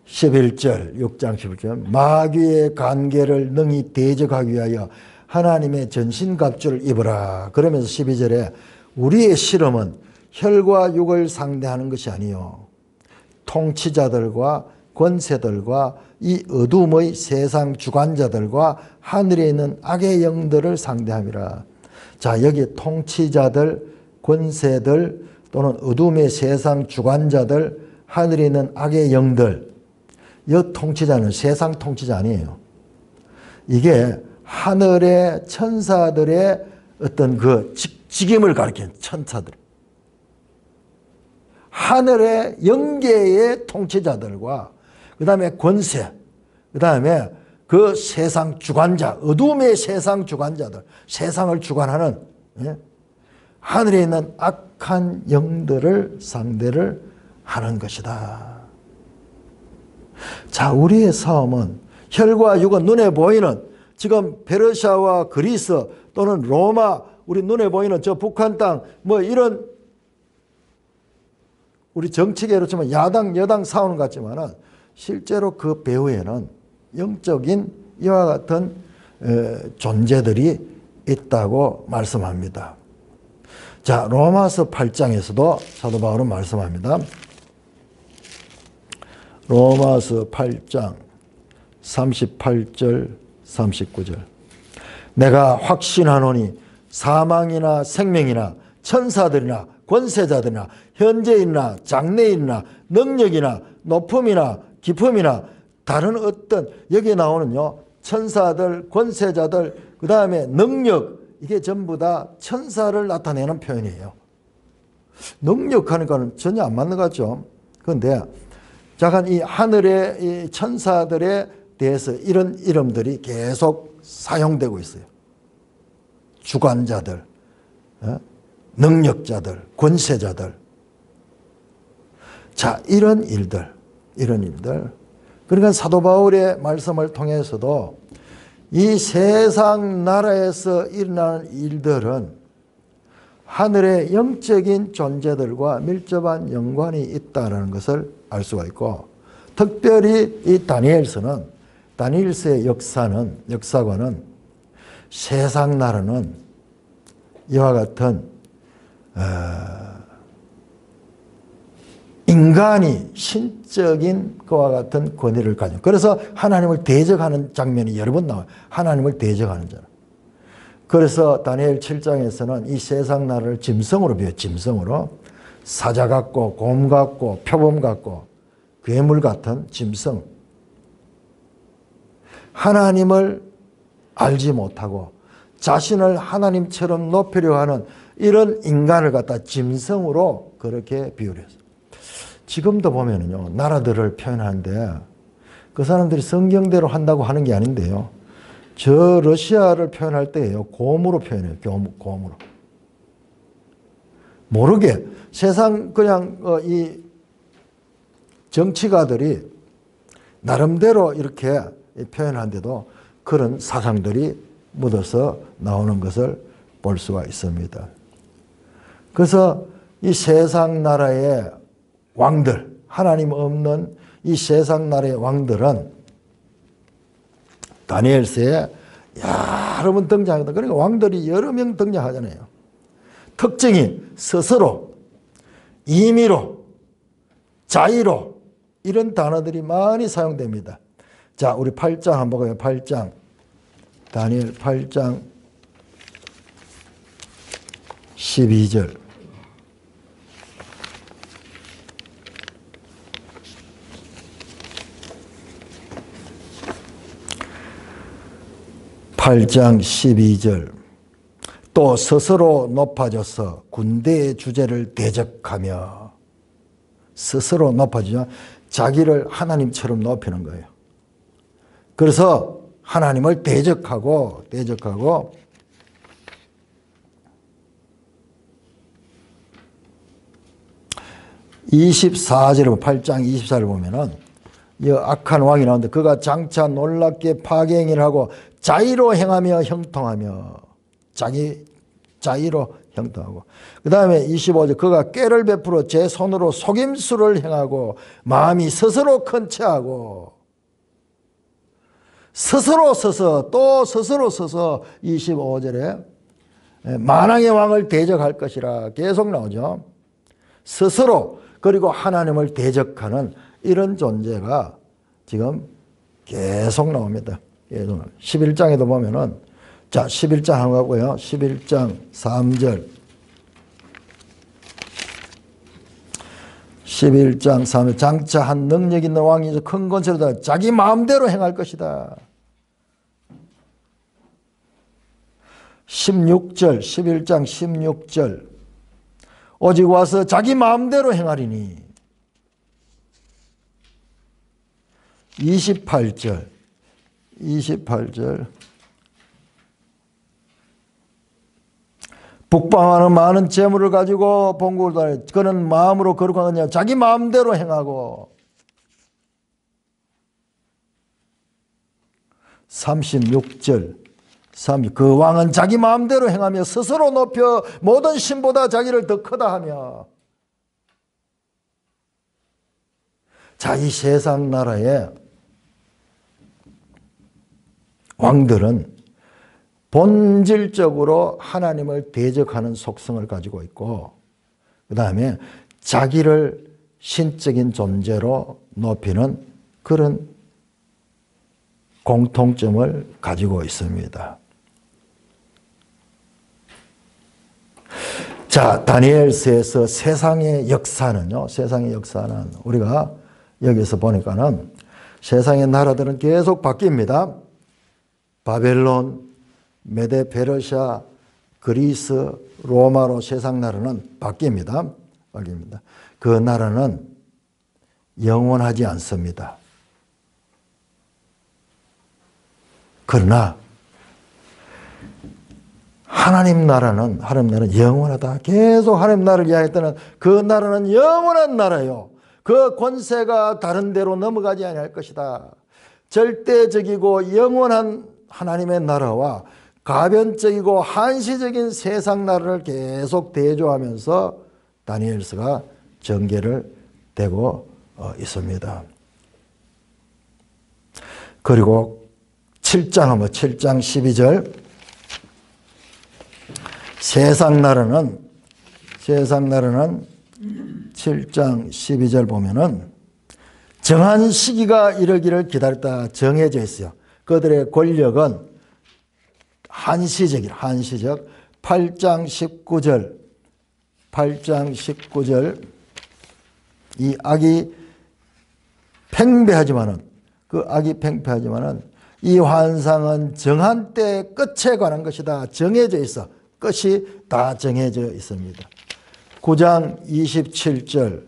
11절 마귀의 관계를 능히 대적하기 위하여 하나님의 전신갑주를 입으라. 그러면서 12절에 우리의 실험은 혈과 육을 상대하는 것이 아니요 통치자들과 권세들과 이 어둠의 세상 주관자들과 하늘에 있는 악의 영들을 상대함이라. 자, 여기 통치자들, 권세들 또는 어둠의 세상 주관자들, 하늘에 있는 악의 영들. 이 통치자는 세상 통치자 아니에요. 이게 하늘의 천사들의 어떤 그 직임을 가리키는 천사들. 하늘의 영계의 통치자들과 그 다음에 권세, 그 다음에 그 세상 주관자, 어둠의 세상 주관자들, 세상을 주관하는 하늘에 있는 악한 영들을 상대를 하는 것이다. 자, 우리의 싸움은 혈과 육은 눈에 보이는 지금 페르시아와 그리스 또는 로마, 우리 눈에 보이는 저 북한 땅 뭐 이런 우리 정치계로 치면 야당 여당 싸우는 것 같지만은 실제로 그 배후에는 영적인 이와 같은 존재들이 있다고 말씀합니다. 자, 로마서 8장에서도 사도 바울은 말씀합니다. 로마서 8장 38절 39절 내가 확신하노니 사망이나 생명이나 천사들이나 권세자들이나 현재이나 장래이나 능력이나 높음이나 깊음이나 다른 어떤 여기에 나오는요 천사들, 권세자들, 그 다음에 능력, 이게 전부 다 천사를 나타내는 표현이에요. 능력하니까는 전혀 안 맞는 것 같죠. 그런데 잠깐 이 하늘의 이 천사들에 대해서 이런 이름들이 계속 사용되고 있어요. 주관자들, 능력자들, 권세자들. 자, 이런 일들. 그러니까 사도 바울의 말씀을 통해서도 이 세상 나라에서 일어나는 일들은 하늘의 영적인 존재들과 밀접한 연관이 있다는 것을 알 수가 있고, 특별히 이 다니엘서의 역사관은 세상 나라는 이와 같은 인간이 신적인 것과 같은 권위를 가지고, 그래서 하나님을 대적하는 장면이 여러 번 나와요. 하나님을 대적하는 자는. 그래서 다니엘 7장에서는 이 세상 나라를 짐승으로 비워요. 짐승으로. 사자 같고 곰 같고 표범 같고 괴물 같은 짐승. 하나님을 알지 못하고 자신을 하나님처럼 높이려 하는 이런 인간을 갖다 짐승으로 그렇게 비유했어요. 지금도 보면은요, 나라들을 표현하는데 그 사람들이 성경대로 한다고 하는 게 아닌데요. 저 러시아를 표현할 때예요. 곰으로 표현해요. 곰으로. 모르게 세상 그냥 이 정치가들이 나름대로 이렇게 표현하는데도 그런 사상들이 묻어서 나오는 것을 볼 수가 있습니다. 그래서 이 세상 나라의 왕들, 하나님 없는 이 세상 나라의 왕들은 다니엘서에 여러 번 등장하다. 그러니까 왕들이 여러 명 등장하잖아요. 특징이 스스로 임의로, 자의로 이런 단어들이 많이 사용됩니다. 자, 우리 8장 한번 보고요. 8장. 다니엘 8장 12절. (8장 12절) 또 스스로 높아져서 군대의 주제를 대적하며, 스스로 높아지죠. 자기를 하나님처럼 높이는 거예요. 그래서 하나님을 대적하고 24절, 8장 24절 보면은 이 악한 왕이 나오는데 그가 장차 놀랍게 파괴행위를 하고 자의로 행하며 형통하며, 자의로 형통하고, 그 다음에 25절 그가 꾀를 베풀어 제 손으로 속임수를 행하고 마음이 스스로 큰 체하고, 스스로 서서 또 스스로 서서 25절에 만왕의 왕을 대적할 것이라 계속 나오죠. 스스로, 그리고 하나님을 대적하는 이런 존재가 지금 계속 나옵니다. 11장에도 보면은, 자, 11장 한번 가고요. 11장 3절. 11장 3절. 장차 한 능력 있는 왕이 큰 권세로다 자기 마음대로 행할 것이다. 16절, 11장 16절. 오직 와서 자기 마음대로 행하리니. 28절. 북방하는 많은 재물을 가지고 본국을 다니 그는 마음으로 거룩한 거냐 자기 마음대로 행하고. 36절. 그 왕은 자기 마음대로 행하며 스스로 높여 모든 신보다 자기를 더 크다 하며. 자, 이 세상 나라의 왕들은 본질적으로 하나님을 대적하는 속성을 가지고 있고, 그 다음에 자기를 신적인 존재로 높이는 그런 공통점을 가지고 있습니다. 자, 다니엘서에서 세상의 역사는요, 세상의 역사는 우리가 여기서 보니까는 세상의 나라들은 계속 바뀝니다. 바벨론, 메데 페르시아, 그리스, 로마로 세상 나라는 바뀝니다. 그 나라는 영원하지 않습니다. 그러나 하나님 나라는 영원하다. 계속 하나님 나라를 이야기했다는 그 나라는 영원한 나라요. 그 권세가 다른 데로 넘어가지 아니할 것이다. 절대적이고 영원한 하나님의 나라와 가변적이고 한시적인 세상 나라를 계속 대조하면서 다니엘서가 전개를 되고 있습니다. 그리고 7장 12절. 세상 나라는 7장 12절 보면은 정한 시기가 이르기를 기다렸다 정해져 있어요. 그들의 권력은 한시적. 8장 19절. 이 악이 팽배하지만은, 이 환상은 정한 때 끝에 관한 것이다. 정해져 있어. 끝이 다 정해져 있습니다. 9장 27절.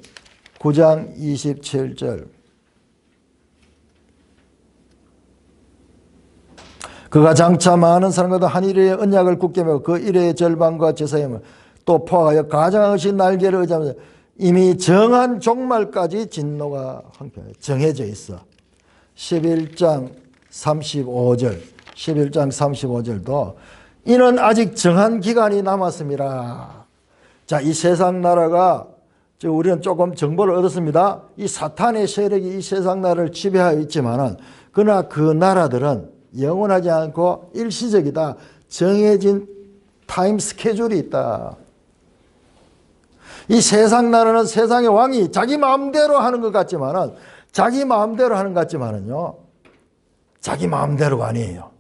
그가 장차 많은 사람과도 한 일회의 언약을 굳게 매고 그 일회의 절반과 제사임을 또 포함하여 가장하시 날개를 의지하면서 이미 정한 종말까지 진노가 한편에 정해져 있어. 11장 35절도 이는 아직 정한 기간이 남았습니다. 자, 이 세상 나라가, 우리는 조금 정보를 얻었습니다. 이 사탄의 세력이 이 세상 나라를 지배하고 있지만은, 그러나 그 나라들은 영원하지 않고 일시적이다. 정해진 타임 스케줄이 있다. 이 세상 나라는 세상의 왕이 자기 마음대로 하는 것 같지만은, 자기 마음대로 하는 것 같지만은요, 자기 마음대로가 아니에요.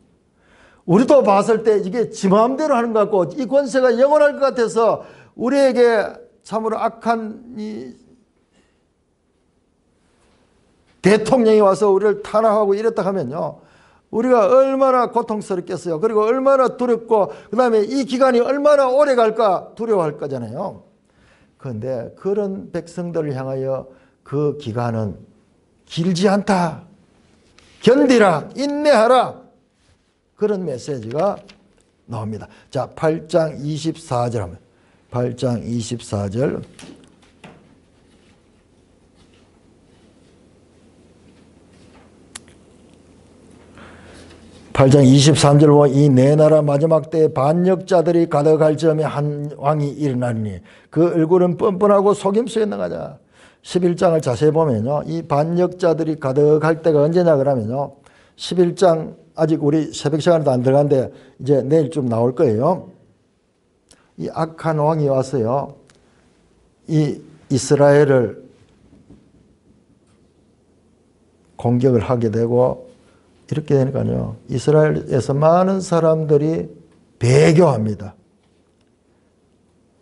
우리도 봤을 때 이게 지 마음대로 하는 것 같고, 이 권세가 영원할 것 같아서 우리에게 참으로 악한 이 대통령이 와서 우리를 탄압하고 이랬다 하면요, 우리가 얼마나 고통스럽겠어요. 그리고 얼마나 두렵고, 그 다음에 이 기간이 얼마나 오래 갈까 두려워할 거잖아요. 그런데 그런 백성들을 향하여 그 기간은 길지 않다. 견디라, 인내하라. 그런 메시지가 나옵니다. 자, 8장 24절 하면, 8장 24절. 8장 23절 보면 이 네 나라 마지막 때에 반역자들이 가득할 즈음에 한 왕이 일어나니 그 얼굴은 뻔뻔하고 속임수에 능하자. 11장을 자세히 보면요, 이 반역자들이 가득할 때가 언제냐 그러면요, 11장 아직 우리 새벽 시간에도 안 들어갔는데 이제 내일쯤 나올 거예요. 이 악한 왕이 와서요, 이 이스라엘을 공격을 하게 되고, 이렇게 되니까요, 이스라엘에서 많은 사람들이 배교합니다.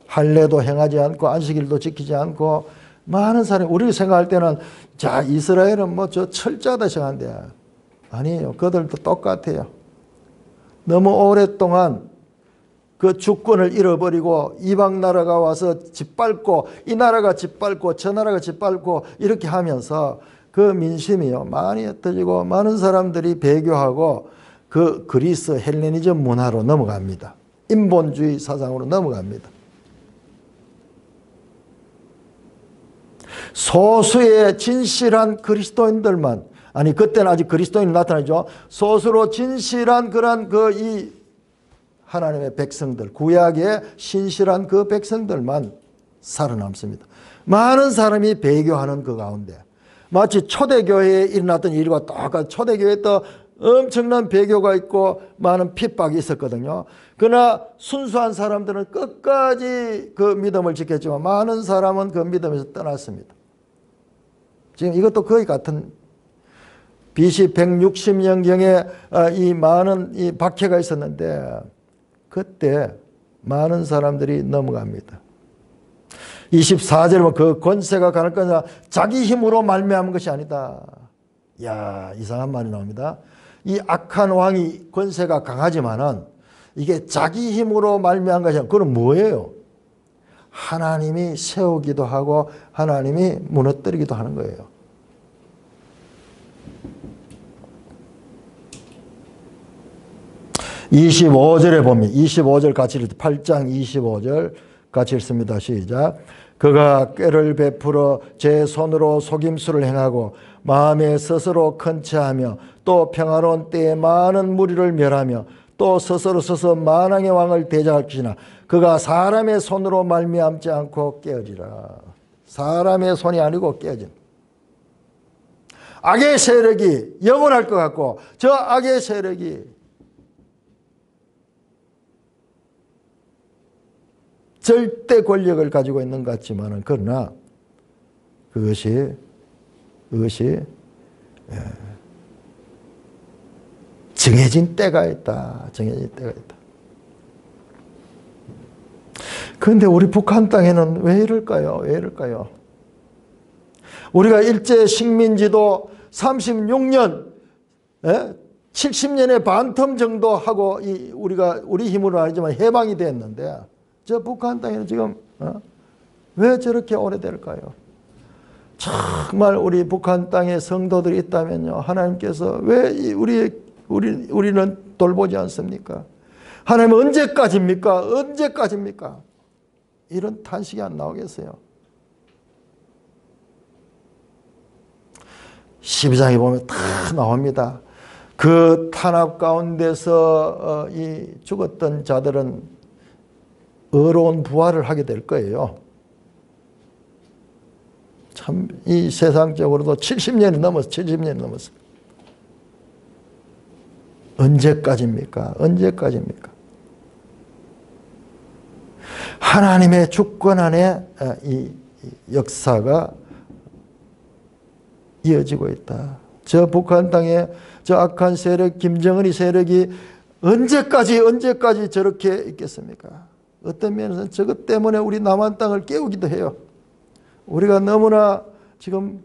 할례도 행하지 않고 안식일도 지키지 않고, 많은 사람이, 우리가 생각할 때는 자, 이스라엘은 뭐 저 철저하다 생각하는데 아니에요. 그들도 똑같아요. 너무 오랫동안 그 주권을 잃어버리고 이방 나라가 와서 짓밟고, 이 나라가 짓밟고 저 나라가 짓밟고 이렇게 하면서 그 민심이요, 많이 흩어지고 많은 사람들이 배교하고 그 그리스 헬레니즘 문화로 넘어갑니다. 인본주의 사상으로 넘어갑니다. 소수의 진실한 그리스도인들만, 아니 그때는 아직 그리스도인이 나타나죠. 소수로 진실한 그런 이 하나님의 백성들, 구약의 신실한 그 백성들만 살아남습니다. 많은 사람이 배교하는 그 가운데, 마치 초대교회에 일어났던 일과 똑같이 초대교회도 엄청난 배교가 있고 많은 핍박이 있었거든요. 그러나 순수한 사람들은 끝까지 그 믿음을 지켰지만 많은 사람은 그 믿음에서 떠났습니다. 지금 이것도 거의 같은, BC 160년경에 이 많은 이 박해가 있었는데 그때 많은 사람들이 넘어갑니다. 24절에 보면 그 권세가 가는 거냐, 자기 힘으로 말미암은 것이 아니다. 야, 이상한 말이 나옵니다. 이 악한 왕이 권세가 강하지만은 이게 자기 힘으로 말미암은 것이 아니라, 그건 뭐예요? 하나님이 세우기도 하고 하나님이 무너뜨리기도 하는 거예요. (25절에) 보면, 25절 같이 읽을 때, 8장 25절 같이 읽습니다. 시작. 그가 꾀를 베풀어 제 손으로 속임수를 행하고 마음에 스스로 큰체하며 또 평화로운 때에 많은 무리를 멸하며 또 스스로 서서 만왕의 왕을 대적할 것이나 그가 사람의 손으로 말미암지 않고 깨어지라. 사람의 손이 아니고 깨어진, 악의 세력이 영원할 것 같고, 저 악의 세력이 절대 권력을 가지고 있는 것 같지만은, 그러나 그것이 정해진 때가 있다. 정해진 때가 있다. 그런데 우리 북한 땅에는 왜 이럴까요? 왜 이럴까요? 우리가 일제 식민지도 36년, 70년의 반텀 정도 하고 우리가 우리 힘으로 아니지만 해방이 됐는데, 저 북한 땅에는 지금 왜 저렇게 오래될까요? 정말 우리 북한 땅에 성도들이 있다면요, 하나님께서 왜 우리는 돌보지 않습니까? 하나님은 언제까지입니까? 언제까지입니까? 이런 탄식이 안 나오겠어요? 12장에 보면 다 나옵니다. 그 탄압 가운데서 이 죽었던 자들은 의로운 부활을 하게 될 거예요. 참, 이 세상적으로도 70년이 넘었어. 70년이 넘었어. 언제까지입니까? 언제까지입니까? 하나님의 주권 안에 이 역사가 이어지고 있다. 저 북한 땅에 저 악한 세력, 김정은이 세력이 언제까지 저렇게 있겠습니까? 어떤 면에서는 저것 때문에 우리 남한 땅을 깨우기도 해요. 우리가 너무나 지금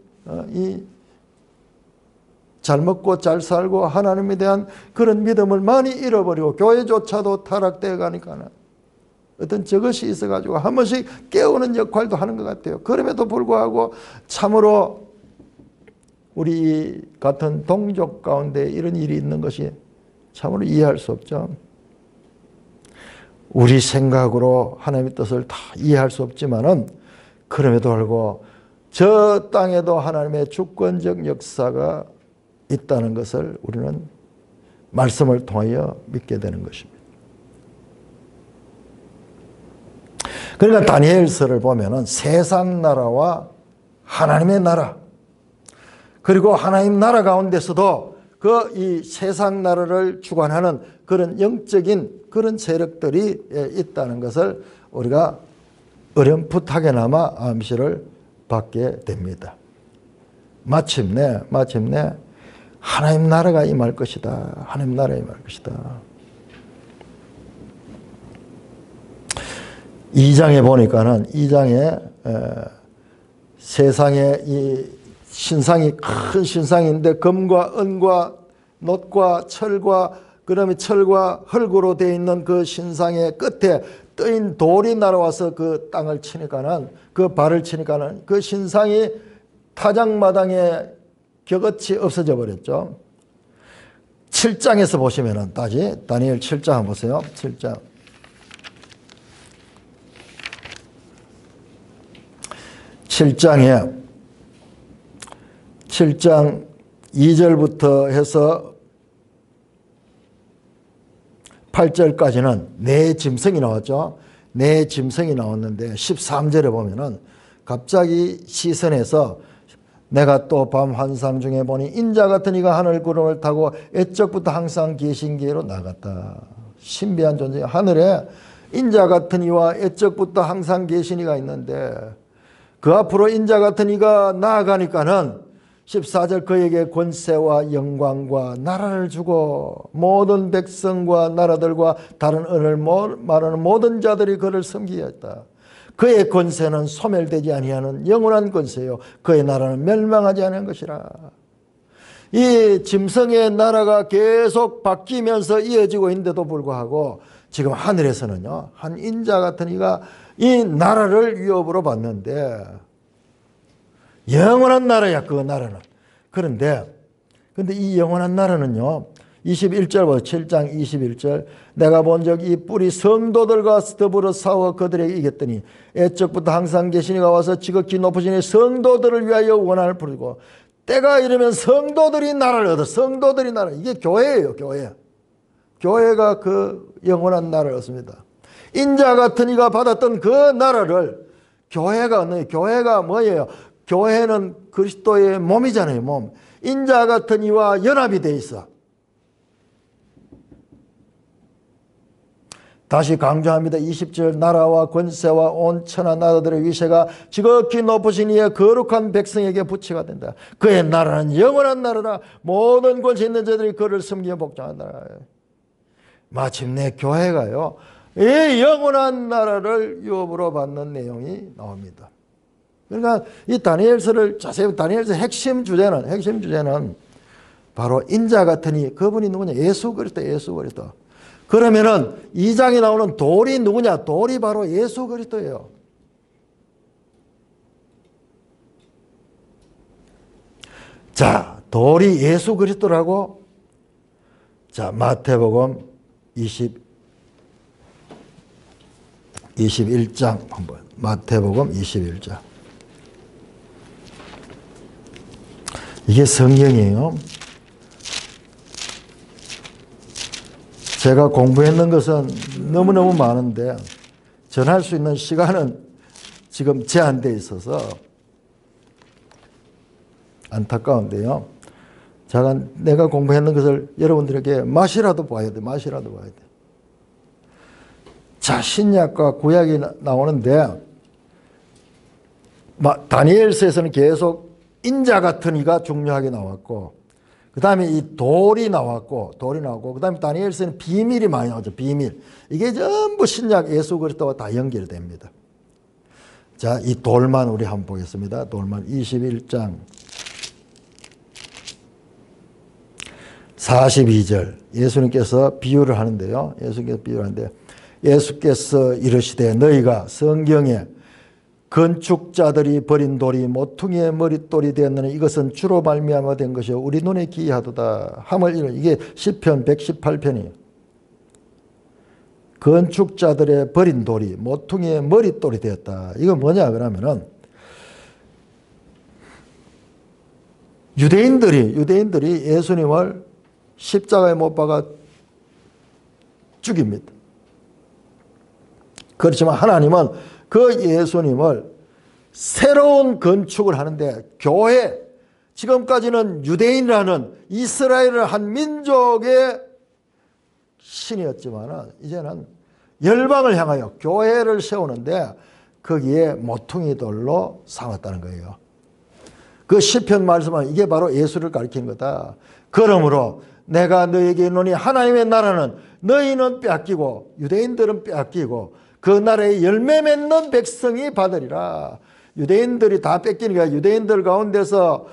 잘 먹고 잘 살고 하나님에 대한 그런 믿음을 많이 잃어버리고 교회조차도 타락되어 가니까는 어떤 저것이 있어가지고 한 번씩 깨우는 역할도 하는 것 같아요. 그럼에도 불구하고 참으로 우리 같은 동족 가운데 이런 일이 있는 것이 참으로 이해할 수 없죠. 우리 생각으로 하나님의 뜻을 다 이해할 수 없지만은 그럼에도 불구하고 저 땅에도 하나님의 주권적 역사가 있다는 것을 우리는 말씀을 통하여 믿게 되는 것입니다. 그러니까 다니엘서를 보면은 세상 나라와 하나님의 나라, 그리고 하나님 나라 가운데서도 그 이 세상 나라를 주관하는 그런 영적인 그런 세력들이 있다는 것을 우리가 어렴풋하게나마 암시를 받게 됩니다. 마침내 하나님 나라가 임할 것이다. 하나님 나라가 임할 것이다. 2장에 보니까는 2장에 세상에 이 신상이 큰 신상인데 금과 은과 놋과 철과 그다음에 철과 흙으로 되어 있는 그 신상의 끝에 뜨인 돌이 날아와서 그 땅을 치니까는 그 발을 치니까는 그 신상이 타작마당에 격어치 없어져 버렸죠. 7장에서 보시면은 다시 다니엘 7장 한번 보세요. 7장. 7장 2절부터 해서 8절까지는 내 짐승이 나왔죠. 내 짐승이 나왔는데 13절에 보면은 갑자기 시선에서 내가 또 밤 환상 중에 보니 인자 같은 이가 하늘 구름을 타고 옛적부터 항상 계신 길로 나갔다. 신비한 존재. 하늘에 인자 같은 이와 옛적부터 항상 계신 이가 있는데 그 앞으로 인자 같은 이가 나아가니까는 14절 그에게 권세와 영광과 나라를 주고 모든 백성과 나라들과 다른 언어를 말하는 모든 자들이 그를 섬기게 했다. 그의 권세는 소멸되지 아니하는 영원한 권세요. 그의 나라는 멸망하지 않은 것이라. 이 짐승의 나라가 계속 바뀌면서 이어지고 있는데도 불구하고 지금 하늘에서는요, 한 인자 같은 이가 이 나라를 위협으로 봤는데 영원한 나라야, 그 나라는. 그런데 이 영원한 나라는요, 21절, 7장 21절, 내가 본 적 이 뿔이 성도들과 더불어 싸워 그들에게 이겼더니 애적부터 항상 계신 이가 와서 지극히 높으시니 성도들을 위하여 원한을 부르고 때가 이르면 성도들이 나라를 얻어. 성도들이 나라. 이게 교회예요, 교회. 교회가 그 영원한 나라를 얻습니다. 인자 같은 이가 받았던 그 나라를 교회가 얻는, 교회가 뭐예요? 교회는 그리스도의 몸이잖아요, 몸. 인자 같은 이와 연합이 돼 있어. 다시 강조합니다. 20절 나라와 권세와 온 천하 나라들의 위세가 지극히 높으신 이의 거룩한 백성에게 부처가 된다. 그의 나라는 영원한 나라라. 모든 권세 있는 자들이 그를 섬기며 복종한다. 마침내 교회가요, 이 영원한 나라를 유업으로 받는 내용이 나옵니다. 그러니까 이 다니엘서를 자세히 다니엘서 핵심 주제는 바로 인자 같으니 그분이 누구냐? 예수 그리스도, 예수 그리스도. 그러면은 2장에 나오는 돌이 누구냐? 돌이 바로 예수 그리스도예요. 자, 돌이 예수 그리스도라고. 자, 마태복음 21장 한번. 마태복음 21장. 이게 성경이에요. 제가 공부했는 것은 너무너무 많은데 전할 수 있는 시간은 지금 제한되어 있어서 안타까운데요. 내가 공부했는 것을 여러분들에게 맛이라도 봐야 돼. 맛이라도 봐야 돼. 자, 신약과 구약이 나오는데 다니엘서에서는 계속 인자 같은 이가 중요하게 나왔고, 그 다음에 이 돌이 나왔고, 그 다음에 다니엘서에는 비밀이 많이 나오죠. 비밀. 이게 전부 신약 예수 그리스도와 다 연결됩니다. 자, 이 돌만 우리 한번 보겠습니다. 돌만 21장 42절. 예수님께서 비유를 하는데요. 예수께서 이르시되 너희가 성경에 건축자들이 버린 돌이 모퉁이의 머릿돌이 되었느니 이것은 주로 말미암아 된 것이요 우리 눈에 기이하도다 함을 이루. 이게 시편 118편이에요. 건축자들의 버린 돌이 모퉁이의 머릿돌이 되었다. 이건 뭐냐 그러면은 유대인들이 예수님을 십자가에 못 박아 죽입니다. 그렇지만 하나님은 그 예수님을 새로운 건축을 하는데, 교회, 지금까지는 유대인이라는 이스라엘을 한 민족의 신이었지만 이제는 열방을 향하여 교회를 세우는데 거기에 모퉁이 돌로 삼았다는 거예요. 그 시편 말씀은 이게 바로 예수를 가리키는 거다. 그러므로 내가 너에게 이르노니 하나님의 나라는 너희는 빼앗기고 유대인들은 빼앗기고 그 나라에 열매 맺는 백성이 받으리라. 유대인들이 다 뺏기니까 유대인들 가운데서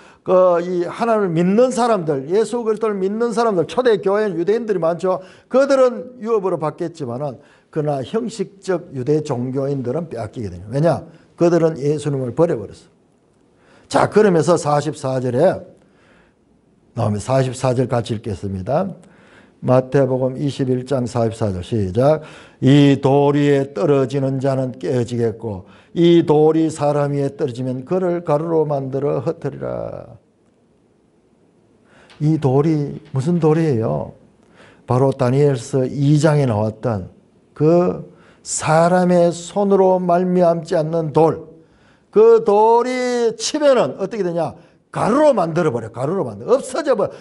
이 하나님을 믿는 사람들, 예수 그리스도를 믿는 사람들, 초대 교회는 유대인들이 많죠. 그들은 유업으로 받겠지만은 그러나 형식적 유대 종교인들은 빼앗기게 되냐. 왜냐? 그들은 예수님을 버려버렸어. 자, 그러면서 44절에 나오면 44절 같이 읽겠습니다. 마태복음 21장 44절 시작. 이 돌 위에 떨어지는 자는 깨어지겠고 이 돌이 사람 위에 떨어지면 그를 가루로 만들어 흩으리라. 이 돌이 무슨 돌이에요? 바로 다니엘서 2장에 나왔던 그 사람의 손으로 말미암지 않는 돌. 그 돌이 치면은 어떻게 되냐? 가루로 만들어버려. 가루로 만들어. 없어져버려.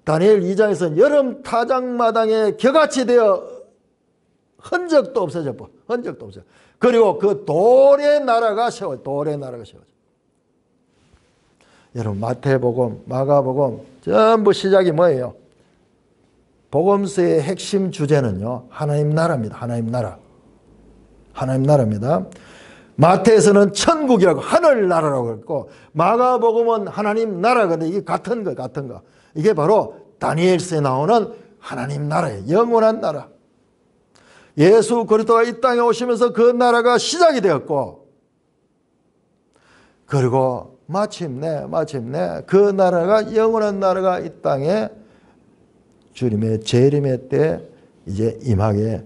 다니엘 2장에서는 여름 타작마당에 겨같이 되어 흔적도 없어져버려. 흔적도 없어져. 그리고 그 돌의 나라가 세워져. 돌의 나라가 세워져. 여러분, 마태복음, 마가복음 전부 시작이 뭐예요? 복음서의 핵심 주제는요, 하나님 나라입니다. 하나님 나라. 하나님 나라입니다. 마태에서는 천국이라고 하늘나라라고 했고 마가복음은 하나님 나라거든요. 이게 같은 거 같은 거. 이게 바로 다니엘서에 나오는 하나님 나라예요. 영원한 나라. 예수 그리스도가 이 땅에 오시면서 그 나라가 시작이 되었고 그리고 마침내 그 나라가 영원한 나라가 이 땅에 주님의 재림의 때 이제 임하게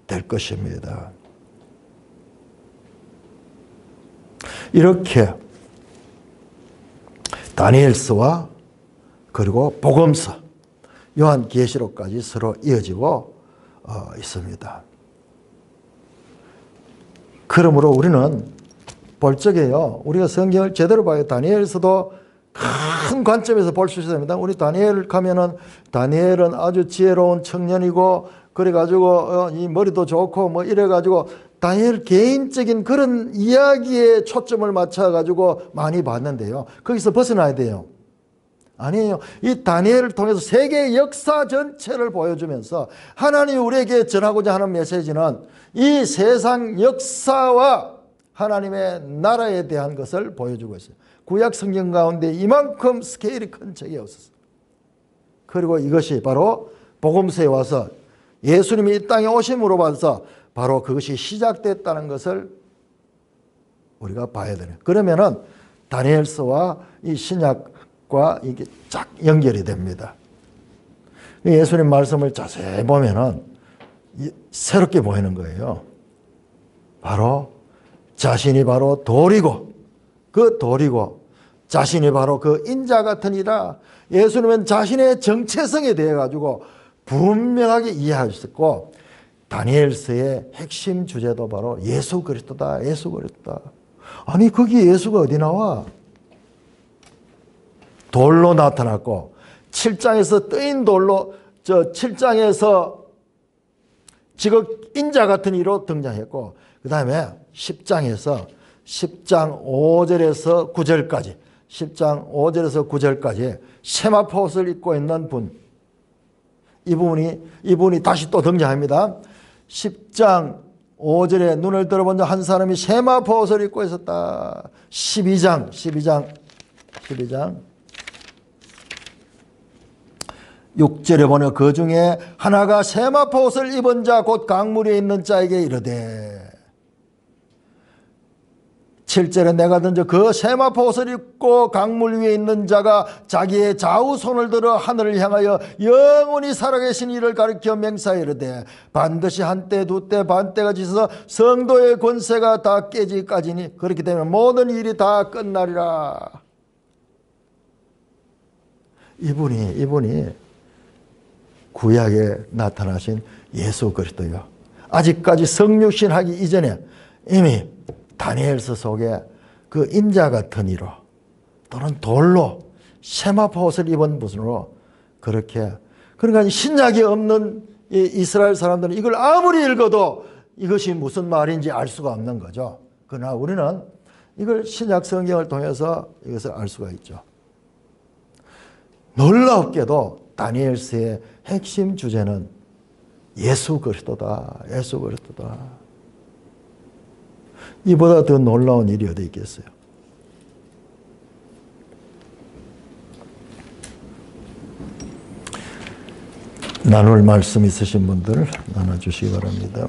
될 것입니다. 이렇게 다니엘서와 그리고 복음서, 요한계시록까지 서로 이어지고 있습니다. 그러므로 우리는 볼 적에요. 우리가 성경을 제대로 봐요. 다니엘서도 큰 관점에서 볼 수 있습니다. 우리 다니엘 가면은 다니엘은 아주 지혜로운 청년이고 그래가지고 이 머리도 좋고 뭐 이래가지고 다니엘 개인적인 그런 이야기에 초점을 맞춰가지고 많이 봤는데요. 거기서 벗어나야 돼요. 아니에요. 이 다니엘을 통해서 세계 역사 전체를 보여주면서 하나님이 우리에게 전하고자 하는 메시지는 이 세상 역사와 하나님의 나라에 대한 것을 보여주고 있어요. 구약 성경 가운데 이만큼 스케일이 큰 책이 없었어요. 그리고 이것이 바로 복음서에 와서 예수님이 이 땅에 오심으로 봐서 바로 그것이 시작됐다는 것을 우리가 봐야 되네요. 그러면은 다니엘서와 이 신약과 이게 쫙 연결이 됩니다. 예수님 말씀을 자세히 보면은 새롭게 보이는 거예요. 바로 자신이 바로 돌이고 그 돌이고 자신이 바로 그 인자 같은 이라 예수님은 자신의 정체성에 대해 가지고 분명하게 이해하셨고 다니엘서의 핵심 주제도 바로 예수 그리스도다. 예수 그리스도다. 아니 거기 예수가 어디 나와? 돌로 나타났고 7장에서 뜨인 돌로 7장에서 지극 인자 같은 이로 등장했고, 그 다음에 10장 5절에서 9절까지 10장 5절에서 9절까지 세마포 옷을 입고 있는 분, 이분이 다시 또 등장합니다. 10장 5절에 눈을 들어본 한 사람이 세마포 옷을 입고 있었다. 12장 6절에 보면 그 중에 하나가 세마포 옷을 입은 자 곧 강물 위에 있는 자에게 이르되, 7절에 내가 던져 그 세마포 옷을 입고 강물 위에 있는 자가 자기의 좌우 손을 들어 하늘을 향하여 영원히 살아계신 이를 가리켜 맹세하여 이르되, 반드시 한때 두때 반때가 지서 성도의 권세가 다 깨지까지니 그렇기 때문에 모든 일이 다 끝나리라. 이분이 구약에 나타나신 예수 그리스도요. 아직까지 성육신 하기 이전에 이미 다니엘서 속에 그 인자 같은 이로 또는 돌로 세마포 옷을 입은 분으로 그렇게, 그러니까 신약이 없는 이스라엘 사람들은 이걸 아무리 읽어도 이것이 무슨 말인지 알 수가 없는 거죠. 그러나 우리는 이걸 신약 성경을 통해서 이것을 알 수가 있죠. 놀랍게도 다니엘서의 핵심 주제는 예수 그리스도다. 예수 그리스도다. 이보다 더 놀라운 일이 어디 있겠어요? 나눌 말씀 있으신 분들 나눠주시기 바랍니다.